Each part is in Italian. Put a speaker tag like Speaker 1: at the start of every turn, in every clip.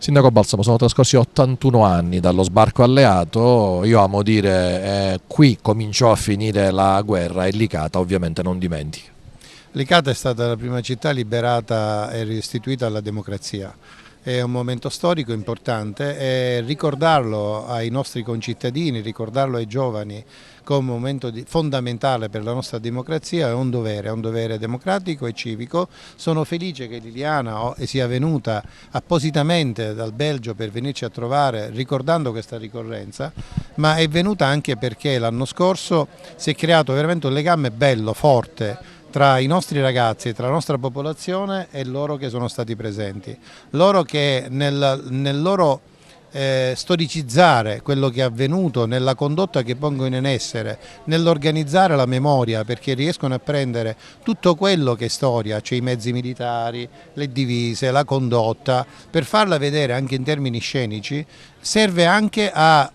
Speaker 1: Sindaco Balsamo, sono trascorsi 81 anni dallo sbarco alleato, io amo dire qui cominciò a finire la guerra e Licata ovviamente non dimentica.
Speaker 2: Licata è stata la prima città liberata e restituita alla democrazia. È un momento storico importante e ricordarlo ai nostri concittadini, ricordarlo ai giovani come un momento fondamentale per la nostra democrazia è un dovere democratico e civico. Sono felice che Liliana sia venuta appositamente dal Belgio per venirci a trovare ricordando questa ricorrenza, ma è venuta anche perché l'anno scorso si è creato veramente un legame bello, forte, tra i nostri ragazzi, tra la nostra popolazione e loro che sono stati presenti. Loro che nel loro storicizzare quello che è avvenuto, nella condotta che pongono in essere, nell'organizzare la memoria, perché riescono a prendere tutto quello che è storia, cioè i mezzi militari, le divise, la condotta, per farla vedere anche in termini scenici, serve anche a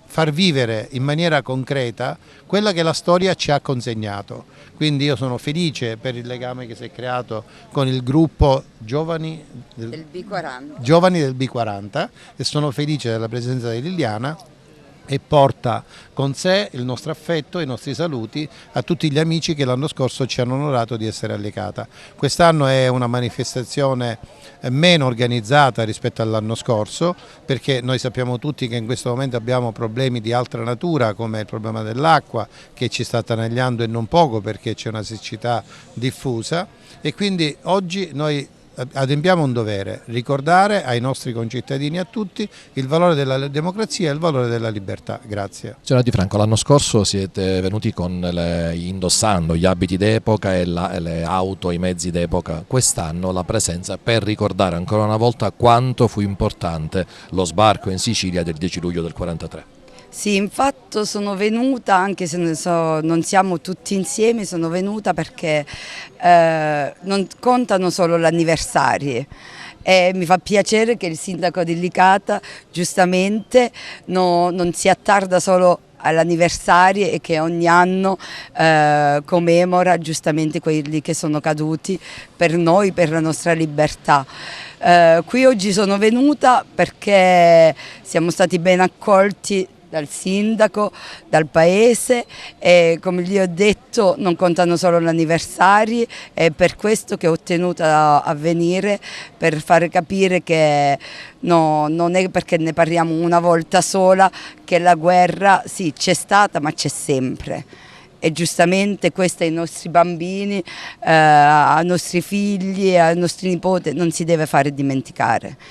Speaker 2: far vivere in maniera concreta quella che la storia ci ha consegnato. Quindi io sono felice per il legame che si è creato con il gruppo Giovani del B40 e sono felice della presenza di Liliana e porta con sé il nostro affetto e i nostri saluti a tutti gli amici che l'anno scorso ci hanno onorato di essere a Licata. Quest'anno è una manifestazione meno organizzata rispetto all'anno scorso, perché noi sappiamo tutti che in questo momento abbiamo problemi di altra natura come il problema dell'acqua che ci sta attanagliando e non poco perché c'è una siccità diffusa e quindi oggi noi adempiamo un dovere, ricordare ai nostri concittadini e a tutti il valore della democrazia e il valore della libertà. Grazie.
Speaker 1: Signora Di Franco, l'anno scorso siete venuti indossando gli abiti d'epoca e le auto, i mezzi d'epoca. Quest'anno la presenza per ricordare ancora una volta quanto fu importante lo sbarco in Sicilia del 10 luglio del 43.
Speaker 3: Sì, infatti sono venuta, anche se non siamo tutti insieme, sono venuta perché non contano solo gli anniversari e mi fa piacere che il sindaco di Licata giustamente non si attarda solo all'anniversario e che ogni anno commemora giustamente quelli che sono caduti per noi, per la nostra libertà. Qui oggi sono venuta perché siamo stati ben accolti dal sindaco, dal paese e come gli ho detto non contano solo gli anniversari, è per questo che ho tenuto a venire per fare capire che non è perché ne parliamo una volta sola che la guerra sì c'è stata ma c'è sempre. E giustamente questo ai nostri bambini, ai nostri figli, ai nostri nipoti non si deve fare dimenticare.